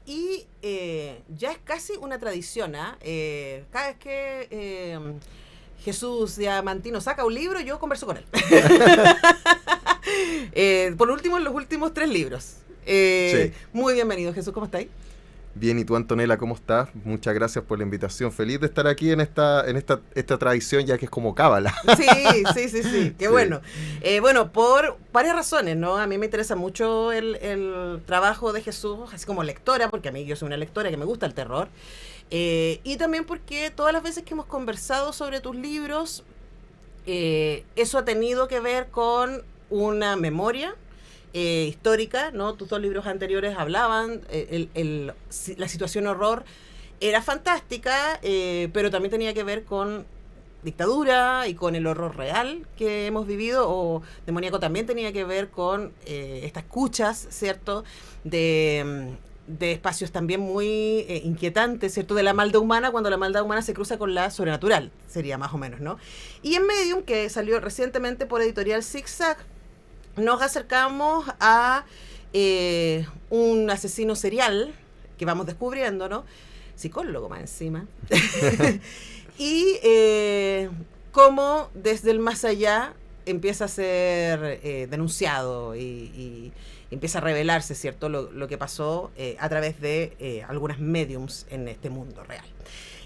Y ya es casi una tradición, ¿ah? Cada vez que Jesús Diamantino saca un libro, yo converso con él. Por último, en los últimos 3 libros. Sí. Muy bienvenido, Jesús, ¿cómo estáis? Bien, ¿y tú, Antonella, cómo estás? Muchas gracias por la invitación. Feliz de estar aquí en esta tradición, ya que es como cábala. Sí, qué Sí. bueno. Bueno, por varias razones, ¿no? A mí me interesa mucho el trabajo de Jesús, así como lectora, porque a mí yo soy una lectora que me gusta el terror. Y también porque todas las veces que hemos conversado sobre tus libros, eso ha tenido que ver con una memoria histórica, ¿no? Tus 2 libros anteriores hablaban, la situación horror era fantástica, pero también tenía que ver con dictadura y con el horror real que hemos vivido, o demoníaco también tenía que ver con estas escuchas, ¿cierto? De espacios también muy inquietantes, ¿cierto? De la maldad humana, cuando la maldad humana se cruza con la sobrenatural, sería más o menos, ¿no? Y en Medium, que salió recientemente por editorial Zigzag, nos acercamos a un asesino serial que vamos descubriendo, ¿no? Psicólogo más encima. Y cómo desde el más allá empieza a ser denunciado y empieza a revelarse, ¿cierto?, lo que pasó a través de algunas mediums en este mundo real.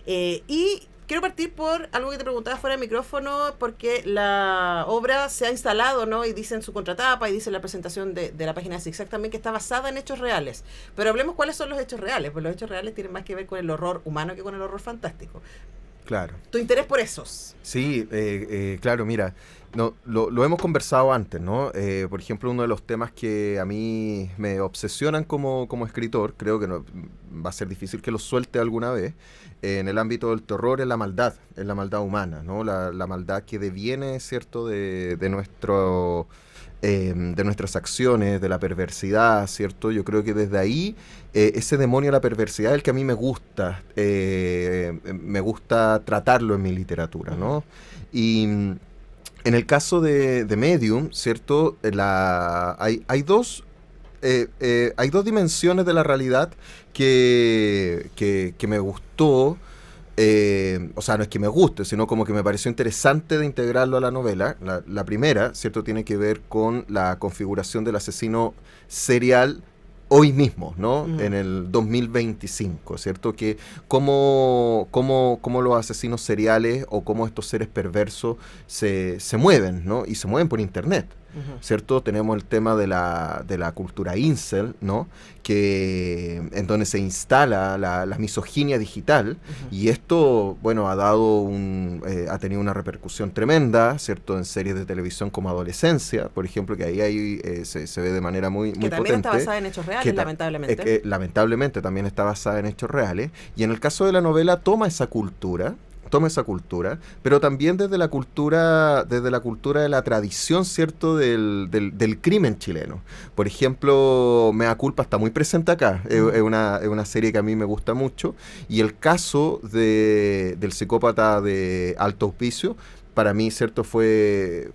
Y quiero partir por algo que te preguntaba fuera de micrófono, porque la obra se ha instalado, ¿no? Y dice en su contratapa y dice en la presentación de la página de Zigzag también que está basada en hechos reales. Pero hablemos cuáles son los hechos reales, pues los hechos reales tienen más que ver con el horror humano que con el horror fantástico. Claro. ¿Tu interés por esos? Sí, claro, mira, no, lo hemos conversado antes, ¿no? Por ejemplo, uno de los temas que a mí me obsesionan como escritor, creo que va a ser difícil que lo suelte alguna vez, en el ámbito del terror es la maldad humana, ¿no? La maldad que deviene, ¿cierto?, de nuestras acciones, de la perversidad, ¿cierto? Yo creo que desde ahí, ese demonio de la perversidad es el que a mí me gusta tratarlo en mi literatura, ¿no? Y en el caso de Medium, ¿cierto? Hay dos dimensiones de la realidad que me gustó. O sea, no es que me guste, sino como que me pareció interesante de integrarlo a la novela. La primera, ¿cierto?, tiene que ver con la configuración del asesino serial hoy mismo, ¿no? En el 2025, ¿cierto? Que cómo los asesinos seriales o cómo estos seres perversos se mueven, ¿no? Y se mueven por internet. ¿Cierto? Tenemos el tema de la cultura incel, ¿no? En donde se instala la misoginia digital, y esto, bueno, ha tenido una repercusión tremenda, ¿cierto? En series de televisión como Adolescencia, por ejemplo, que ahí se ve de manera muy que también potente. está basada en hechos reales, lamentablemente. Lamentablemente también está basada en hechos reales, y en el caso de la novela toma esa cultura, pero también desde la cultura de la tradición, ¿cierto?, del crimen chileno. Por ejemplo, Mea Culpa está muy presente acá, es una serie que a mí me gusta mucho, y el caso del psicópata de Alto Hospicio, para mí, ¿cierto?, fue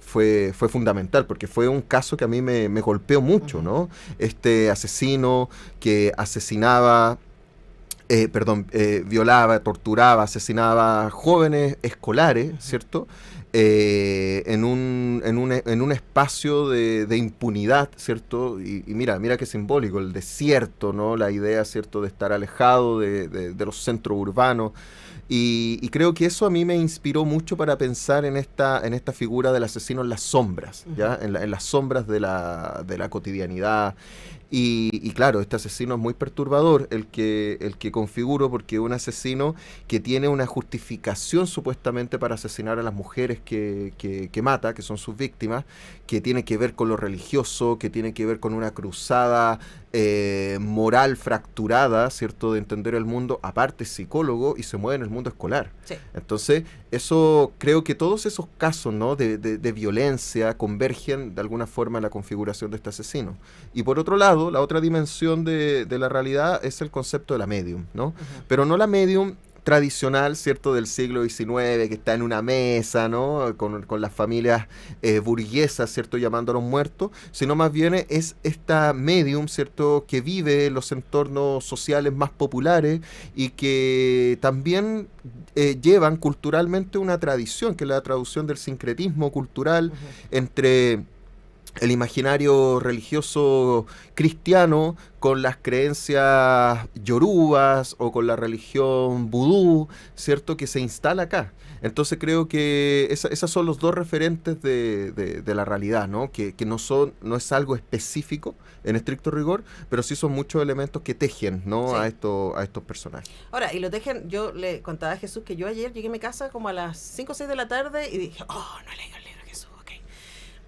fundamental, porque fue un caso que a mí me golpeó mucho, ¿no? Este asesino que asesinaba... violaba, torturaba, asesinaba jóvenes escolares, ¿cierto? En un espacio de impunidad, ¿cierto? Y mira qué simbólico, el desierto, ¿no? La idea, ¿cierto?, de estar alejado de los centros urbanos. Y creo que eso a mí me inspiró mucho para pensar en esta figura del asesino en las sombras, ¿ya? En las sombras de la cotidianidad. Y claro, este asesino es muy perturbador, el que configuro, porque es un asesino que tiene una justificación supuestamente para asesinar a las mujeres que mata, que son sus víctimas, que tiene que ver con lo religioso, que tiene que ver con una cruzada moral fracturada, ¿cierto?, de entender el mundo. Aparte es psicólogo y se mueve en el mundo escolar. Sí. Entonces, eso, creo que todos esos casos, ¿no?, de violencia convergen de alguna forma en la configuración de este asesino. Y por otro lado, la otra dimensión de la realidad es el concepto de la medium, ¿no? Pero no la medium tradicional, ¿cierto?, del siglo XIX, que está en una mesa, ¿no?, con las familias burguesas, ¿cierto?, llamando a los muertos, sino más bien es esta medium, ¿cierto?, que vive en los entornos sociales más populares y que también llevan culturalmente una tradición, que es la traducción del sincretismo cultural entre el imaginario religioso cristiano con las creencias yorubas o con la religión vudú, ¿cierto?, que se instala acá. Entonces creo que esas son los dos referentes de la realidad, ¿no? Que no es algo específico en estricto rigor, pero sí son muchos elementos que tejen, ¿no?, Sí. a estos personajes. Ahora, y lo tejen, yo le contaba a Jesús que yo ayer llegué a mi casa como a las 5 o 6 de la tarde y dije, oh, no he leído el libro de Jesús, ok.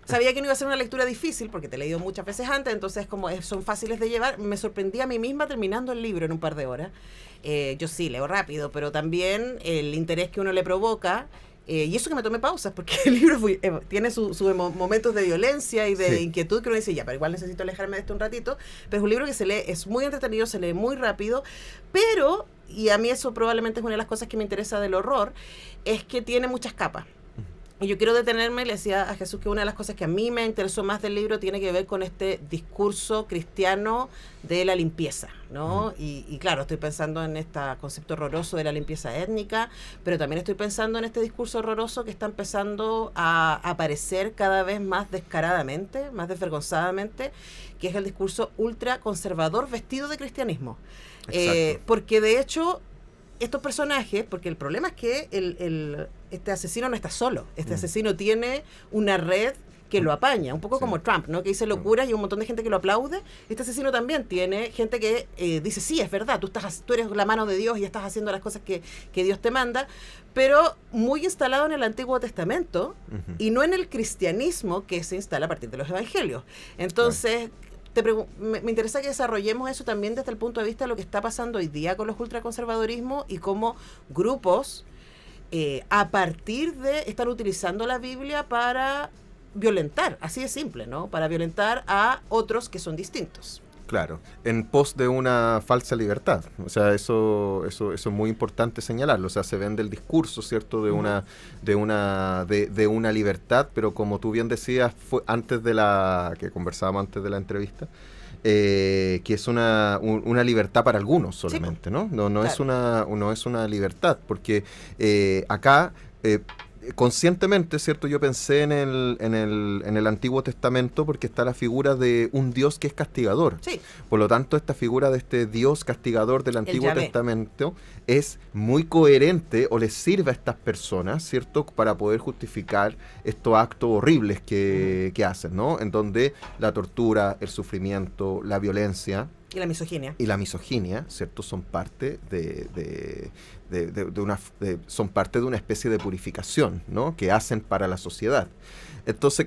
Sabía que no iba a ser una lectura difícil porque te he leído muchas veces antes, entonces como son fáciles de llevar, me sorprendí a mí misma terminando el libro en un par de horas. Yo sí leo rápido, pero también el interés que uno le provoca, y eso que me tomé pausas, porque el libro tiene sus momentos de violencia y de inquietud que uno dice, ya, pero igual necesito alejarme de esto un ratito, pero es un libro que se lee, es muy entretenido, se lee muy rápido, pero, y a mí eso probablemente es una de las cosas que me interesa del horror, es que tiene muchas capas. Y yo quiero detenerme, le decía a Jesús que una de las cosas que a mí me interesó más del libro tiene que ver con este discurso cristiano de la limpieza, ¿no? Y claro, estoy pensando en este concepto horroroso de la limpieza étnica, pero también estoy pensando en este discurso horroroso que está empezando a aparecer cada vez más descaradamente, más desvergonzadamente, que es el discurso ultraconservador vestido de cristianismo. Porque de hecho estos personajes, porque el problema es que este asesino no está solo, este asesino tiene una red que lo apaña, un poco como Trump, ¿no?, que dice locuras y un montón de gente que lo aplaude. Este asesino también tiene gente que dice, sí, es verdad, tú eres la mano de Dios y estás haciendo las cosas que Dios te manda, pero muy instalado en el Antiguo Testamento y no en el cristianismo que se instala a partir de los evangelios. Entonces, me interesa que desarrollemos eso también desde el punto de vista de lo que está pasando hoy día con los ultraconservadurismos y cómo grupos a partir de estar utilizando la Biblia para violentar, así de simple, ¿no? Para violentar a otros que son distintos. Claro, en pos de una falsa libertad. O sea, eso es muy importante señalarlo. O sea, se vende el discurso, ¿cierto?, de una libertad, pero como tú bien decías, fue que conversábamos antes de la entrevista, que es una libertad para algunos solamente, ¿no? No claro. es una libertad, porque acá conscientemente, ¿cierto? Yo pensé en el Antiguo Testamento porque está la figura de un Dios que es castigador. Sí. Por lo tanto, esta figura de este Dios castigador del Antiguo Testamento es muy coherente o les sirve a estas personas, ¿cierto?, para poder justificar estos actos horribles que hacen, ¿no? En donde la tortura, el sufrimiento, la violencia y la misoginia, ¿cierto?, son parte son parte de una especie de purificación, ¿no?, que hacen para la sociedad. Entonces,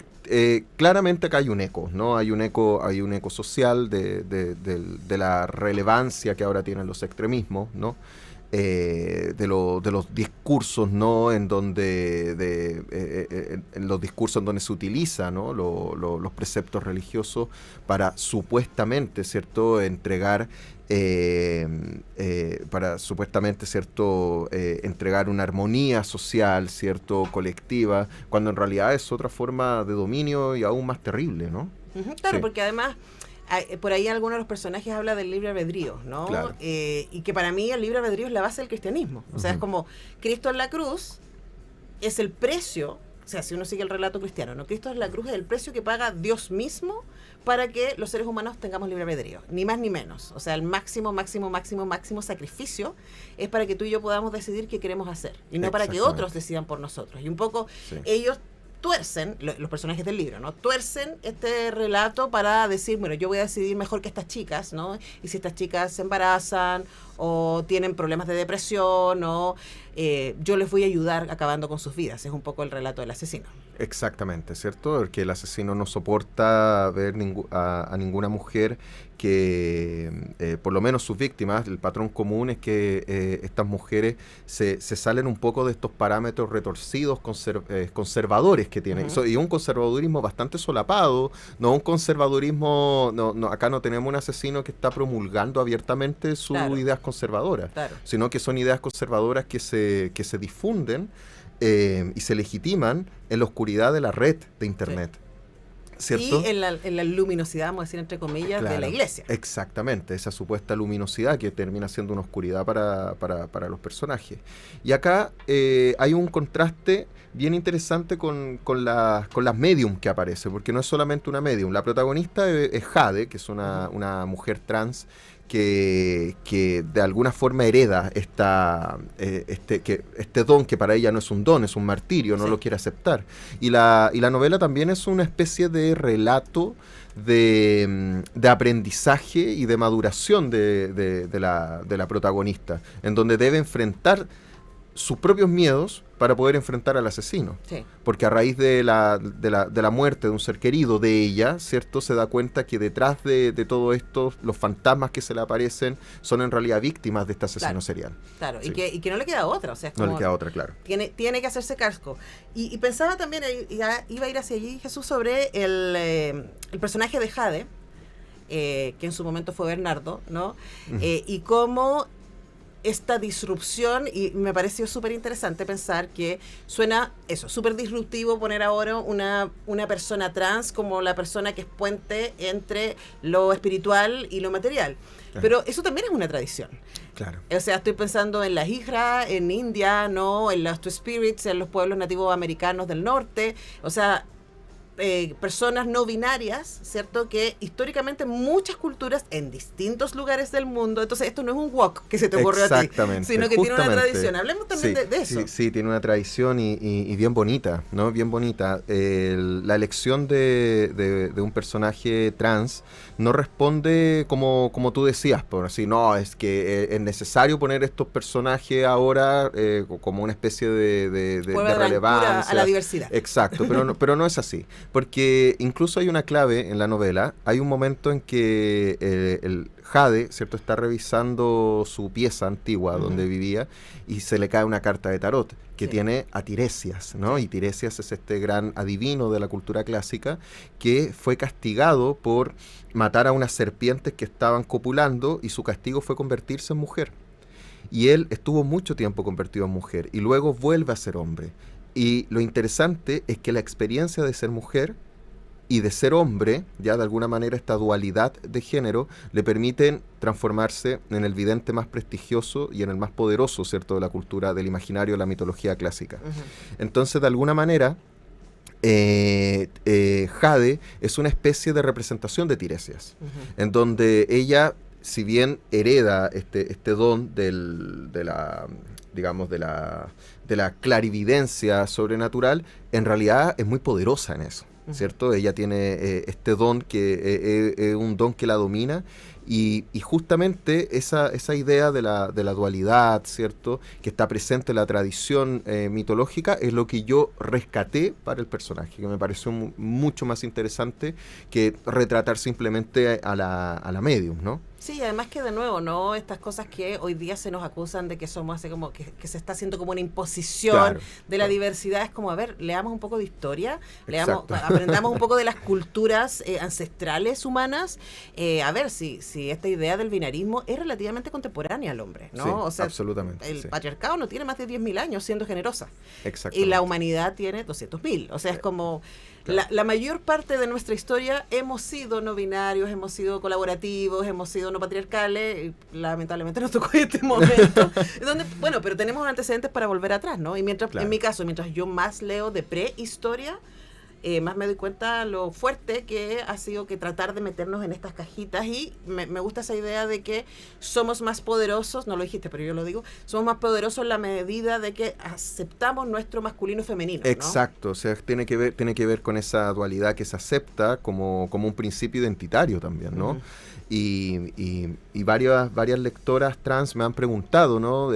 claramente acá hay un eco, ¿no? Hay un eco social de la relevancia que ahora tienen los extremismos, ¿no? De los discursos, ¿no?, en los discursos en donde se utiliza, ¿no?, los preceptos religiosos para supuestamente, ¿cierto?, entregar entregar una armonía social, ¿cierto?, colectiva, cuando en realidad es otra forma de dominio y aún más terrible, ¿no? Claro, Sí. porque además por ahí algunos de los personajes habla del libre albedrío, ¿no? Claro. Y que para mí el libre albedrío es la base del cristianismo. O sea, es como Cristo en la cruz es el precio, o sea, si uno sigue el relato cristiano, ¿no? Cristo en la cruz es el precio que paga Dios mismo para que los seres humanos tengamos libre albedrío, ni más ni menos. O sea, el máximo sacrificio es para que tú y yo podamos decidir qué queremos hacer, y no para que otros decidan por nosotros. Y un poco ellos tuercen, los personajes del libro, ¿no? Tuercen este relato para decir, bueno, yo voy a decidir mejor que estas chicas, ¿no? Y si estas chicas se embarazan o tienen problemas de depresión, o yo les voy a ayudar acabando con sus vidas. Es un poco el relato del asesino. Exactamente, ¿cierto? Porque el asesino no soporta ver a ninguna mujer que, por lo menos sus víctimas, el patrón común es que estas mujeres se salen un poco de estos parámetros retorcidos conservadores que tienen. Y un conservadurismo bastante solapado, no un conservadurismo, acá no tenemos un asesino que está promulgando abiertamente sus ideas conservadoras, Claro. sino que son ideas conservadoras que se difunden y se legitiman en la oscuridad de la red de Internet. Sí. ¿Cierto? Y en la luminosidad, vamos a decir entre comillas, de la iglesia. Exactamente, esa supuesta luminosidad que termina siendo una oscuridad para los personajes. Y acá hay un contraste bien interesante con las medium que aparece, porque no es solamente una medium. La protagonista es Jade, que es una mujer trans que de alguna forma hereda este don que para ella no es un don, es un martirio, no lo quiere aceptar. Y la novela también es una especie de relato de aprendizaje y de maduración de la protagonista, en donde debe enfrentar sus propios miedos para poder enfrentar al asesino. Sí. Porque a raíz de la muerte de un ser querido de ella, ¿cierto? Se da cuenta que detrás de todo esto, los fantasmas que se le aparecen son en realidad víctimas de este asesino serial. Claro, Sí. y que no le queda otra. O sea, es como, No le queda otra, claro. Tiene que hacerse casco. Y pensaba también, ya iba a ir hacia allí, Jesús, sobre el personaje de Jade, que en su momento fue Bernardo, ¿no? Y cómo esta disrupción, y me pareció súper interesante pensar que suena eso, súper disruptivo poner ahora una persona trans como la persona que es puente entre lo espiritual y lo material. Pero eso también es una tradición. Claro. O sea, estoy pensando en las Hijra, en India, ¿no? En los Two Spirits, en los pueblos nativos americanos del norte. O sea, personas no binarias, ¿cierto? Que históricamente muchas culturas en distintos lugares del mundo, entonces esto no es un wok que se te ocurrió a ti, sino que tiene una tradición. Hablemos también de eso. Sí, tiene una tradición y bien bonita, ¿no? Bien bonita. La elección de un personaje trans no responde como tú decías, por así, no, es que es necesario poner estos personajes ahora como una especie de relevancia a la diversidad. Exacto, pero no es así. Porque incluso hay una clave en la novela. Hay un momento en que el Jade, ¿cierto?, está revisando su pieza antigua donde vivía y se le cae una carta de tarot que tiene a Tiresias, ¿no? Y Tiresias es este gran adivino de la cultura clásica que fue castigado por matar a unas serpientes que estaban copulando y su castigo fue convertirse en mujer. Y él estuvo mucho tiempo convertido en mujer y luego vuelve a ser hombre. Y lo interesante es que la experiencia de ser mujer y de ser hombre, ya de alguna manera esta dualidad de género, le permiten transformarse en el vidente más prestigioso y en el más poderoso, ¿cierto?, de la cultura, del imaginario, de la mitología clásica. Entonces, de alguna manera, Jade es una especie de representación de Tiresias, en donde ella, si bien hereda este don de la clarividencia sobrenatural, en realidad es muy poderosa en eso, ¿cierto? Ella tiene este don que es un don que la domina y justamente esa idea de la dualidad, ¿cierto?, que está presente en la tradición mitológica es lo que yo rescaté para el personaje, que me pareció mucho más interesante que retratar simplemente a la medium, ¿no? Sí, además que de nuevo, ¿no? Estas cosas que hoy día se nos acusan de que somos así como que se está haciendo como una imposición de la diversidad, es como, a ver, leamos un poco de historia, aprendamos un poco de las culturas ancestrales humanas, a ver si esta idea del binarismo es relativamente contemporánea al hombre, ¿no? Sí, o sea, absolutamente. El patriarcado no tiene más de 10.000 años siendo generosa. Exactamente. Y la humanidad tiene 200.000. O sea, es como la mayor parte de nuestra historia hemos sido no binarios, hemos sido colaborativos, hemos sido no patriarcales, y lamentablemente nos tocó este momento, donde, bueno, pero tenemos antecedentes para volver atrás, ¿no? Y mientras, en mi caso, mientras yo más leo de prehistoria, más me doy cuenta lo fuerte que ha sido que tratar de meternos en estas cajitas y me gusta esa idea de que somos más poderosos, no lo dijiste, pero yo lo digo, somos más poderosos en la medida de que aceptamos nuestro masculino y femenino, ¿no? Exacto, o sea, tiene que ver con esa dualidad que se acepta como un principio identitario también, ¿no? Y varias lectoras trans me han preguntado, ¿no?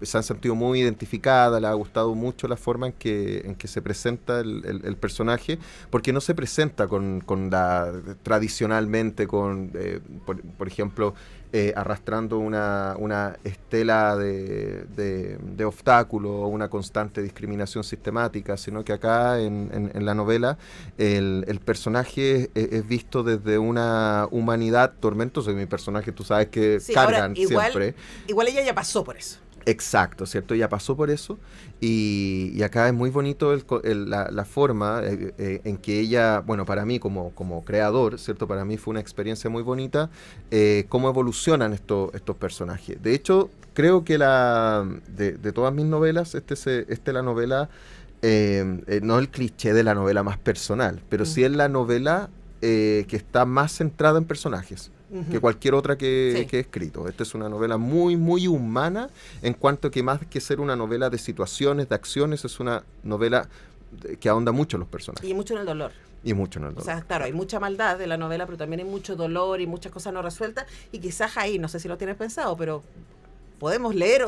se han sentido muy identificadas, les ha gustado mucho la forma en que se presenta el personaje, porque no se presenta tradicionalmente por ejemplo, arrastrando una estela de obstáculos o una constante discriminación sistemática, sino que acá en la novela el personaje es visto desde una humanidad tormentosa. Mi personaje, tú sabes que sí, cargan ahora, igual, siempre. Igual ella ya pasó por eso. Exacto, ¿cierto? Ya pasó por eso y acá es muy bonito la forma en que ella, bueno, para mí como creador, ¿cierto? Para mí fue una experiencia muy bonita cómo evolucionan estos personajes. De hecho, creo que de todas mis novelas, esta es la novela, no el cliché de la novela más personal, pero sí es la novela que está más centrada en personajes que cualquier otra que he escrito. Esta es una novela muy, muy humana, en cuanto que más que ser una novela de situaciones, de acciones, es una novela que ahonda mucho en los personajes. Y mucho en el dolor. Y mucho en el dolor. O sea, claro, hay mucha maldad de la novela, pero también hay mucho dolor y muchas cosas no resueltas. Y quizás ahí, no sé si lo tienes pensado, pero podemos leer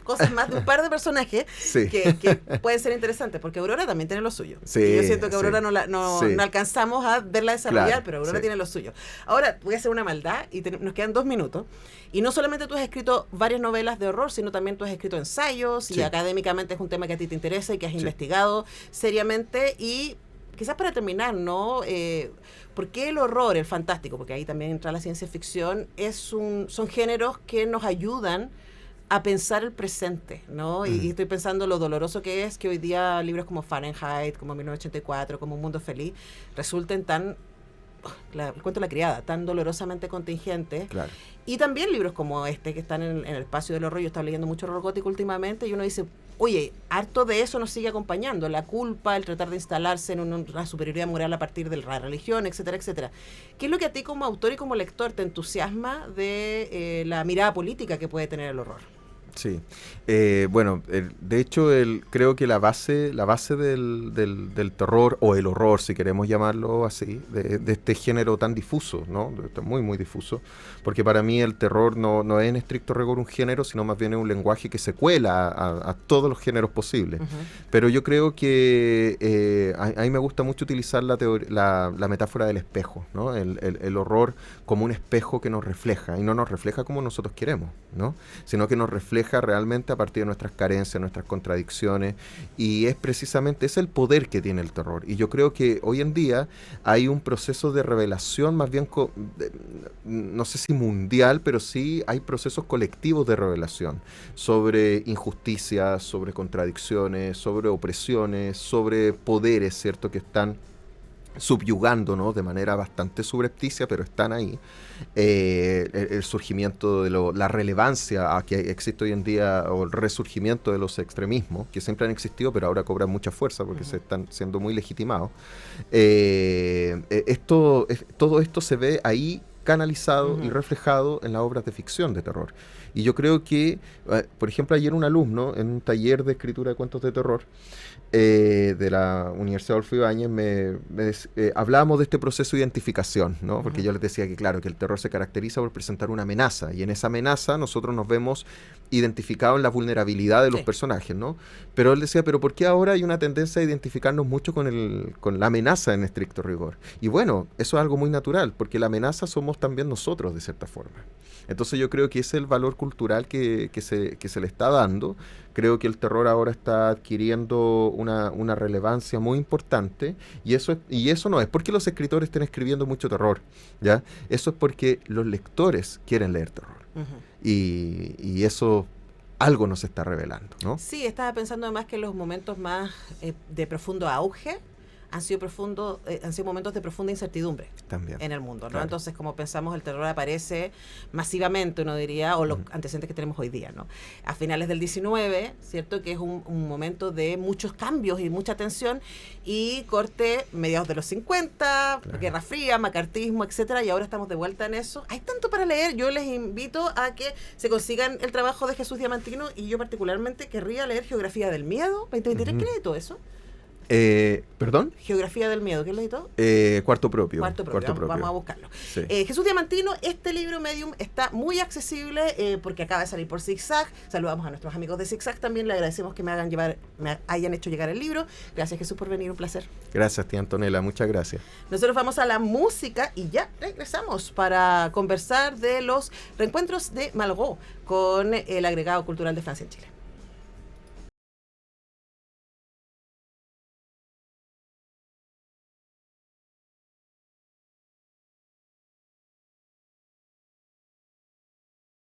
cosas más de un par de personajes sí. que pueden ser interesantes, porque Aurora también tiene lo suyo. Sí, y yo siento que Aurora sí. no alcanzamos a verla desarrollar, claro, pero Aurora tiene lo suyo. Ahora, voy a hacer una maldad y nos quedan 2 minutos. Y no solamente tú has escrito varias novelas de horror, sino también tú has escrito ensayos y académicamente es un tema que a ti te interesa y que has investigado seriamente. Y quizás para terminar, ¿no? ¿Por qué el horror, el fantástico? Porque ahí también entra la ciencia ficción, son géneros que nos ayudan a pensar el presente, ¿no? Y estoy pensando lo doloroso que es que hoy día libros como Fahrenheit, como 1984, como Un Mundo Feliz, resulten tan, el cuento de la criada, tan dolorosamente contingentes. Claro. Y también libros como este, que están en el espacio del horror. Yo estaba leyendo mucho horror gótico últimamente y uno dice, oye, harto de eso nos sigue acompañando, la culpa, el tratar de instalarse en una superioridad moral a partir de la religión, etcétera, etcétera. ¿Qué es lo que a ti como autor y como lector te entusiasma de la mirada política que puede tener el horror? Sí, bueno, de hecho creo que la base del terror, o el horror, si queremos llamarlo así, de este género tan difuso, ¿no? Muy, muy difuso, porque para mí el terror no es en estricto rigor un género, sino más bien es un lenguaje que se cuela a todos los géneros posibles. Pero yo creo que a mí me gusta mucho utilizar la metáfora del espejo, ¿no? El horror como un espejo que nos refleja, y no nos refleja como nosotros queremos, ¿no? Sino que nos refleja realmente a partir de nuestras carencias, nuestras contradicciones, y es precisamente ese el poder que tiene el terror. Y yo creo que hoy en día hay un proceso de revelación más bien, no sé si mundial, pero sí hay procesos colectivos de revelación sobre injusticias, sobre contradicciones, sobre opresiones, sobre poderes, ¿cierto?, que están subyugándonos de manera bastante subrepticia, pero están ahí. El surgimiento de la relevancia que existe hoy en día, o el resurgimiento de los extremismos, que siempre han existido, pero ahora cobran mucha fuerza porque se están siendo muy legitimados. Todo esto se ve ahí canalizado y reflejado en las obras de ficción de terror. Y yo creo que, por ejemplo, ayer un alumno en un taller de escritura de cuentos de terror de la Universidad Adolfo Ibáñez hablábamos de este proceso de identificación, ¿no? Porque yo les decía que, claro, que el terror se caracteriza por presentar una amenaza, y en esa amenaza nosotros nos vemos identificados en la vulnerabilidad de los personajes, ¿no? Pero él decía, ¿pero por qué ahora hay una tendencia a identificarnos mucho con la amenaza en estricto rigor? Y bueno, eso es algo muy natural, porque la amenaza somos también nosotros, de cierta forma. Entonces yo creo que ese es el valor cultural que se le está dando. Creo que el terror ahora está adquiriendo una relevancia muy importante, y eso no es porque los escritores estén escribiendo mucho terror, ¿ya? Eso es porque los lectores quieren leer terror. Y eso algo nos está revelando, ¿no? Sí, estaba pensando además que los momentos más de profundo auge han sido momentos de profunda incertidumbre también en el mundo, ¿no? Claro. Entonces, como pensamos, el terror aparece masivamente, uno diría, o los antecedentes que tenemos hoy día, ¿no? A finales del 19, ¿cierto? Que es un momento de muchos cambios y mucha tensión, y corte mediados de los 50, claro. Guerra Fría, macartismo, etcétera, y ahora estamos de vuelta en eso. Hay tanto para leer. Yo les invito a que se consigan el trabajo de Jesús Diamantino, y yo particularmente querría leer Geografía del Miedo 2023. ¿Qué es todo eso? ¿Perdón? Geografía del miedo, ¿quién lo editó? Cuarto propio. Cuarto propio. Vamos a buscarlo. Sí. Jesús Diamantino, este libro Medium está muy accesible porque acaba de salir por Zigzag. Saludamos a nuestros amigos de Zigzag también. Le agradecemos que me hayan hecho llegar el libro. Gracias, Jesús, por venir. Un placer. Gracias, tía Antonella. Muchas gracias. Nosotros vamos a la música y ya regresamos para conversar de los reencuentros de Malraux con el agregado cultural de Francia en Chile.